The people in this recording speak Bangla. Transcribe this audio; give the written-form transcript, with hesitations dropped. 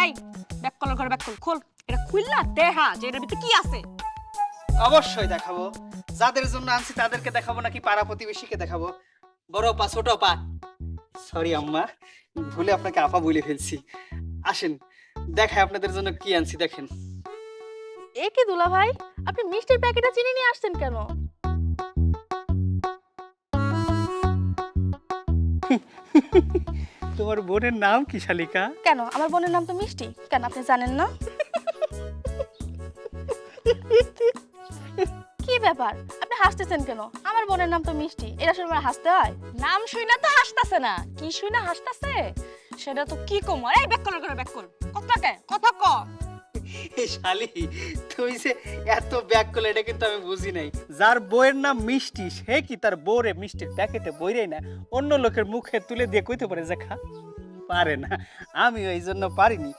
এই ব্যাক কলার ঘরে ব্যাক কল খোল, এটা খুললা দেখা যে এর ভিতরে কি আছে। অবশ্যই দেখাবো। যাদের জন্য আনছি তাদেরকে দেখাবো নাকি পাড়া প্রতিবেশীকে দেখাবো? বড় পা ছোট পা, সরি আম্মা, ভুলে আপনাকে আপা বলে ফেলছি। আসেন দেখাই আপনাদের জন্য কি আনছি, দেখেন। এ কি দুলা ভাই, আপনি মিষ্টির প্যাকেটে চিনি নিয়ে আসছেন কেন? তোমার বোনের নাম কি শালিকা? কেন, আমার বোনের নাম তো মিষ্টি, কেন আপনি জানেন না? কি ব্যাপার, আপনি হাসতেছেন কেন? আমার বোনের নাম তো মিষ্টি, এটা শুনে আমার হাসতে হয়? নাম শুই না তো হাসতাছে না, কি শুই না হাসতাছে সেটা তো কি কমার। এই ব্যাক কলার ঘরে ব্যাক কল, কথা কে কথা ক। এই শালি, তুমি যে এত ব্যাক করলে এটা কিন্তু আমি বুঝি নাই। যার বউয়ের নাম মিষ্টি সে কি তার বউরে মিষ্টির প্যাকেটে বইরেই না অন্য লোকের মুখে তুলে দিয়ে কইতে পারে যে খা? পারে না। আমিও এই জন্য পারিনি,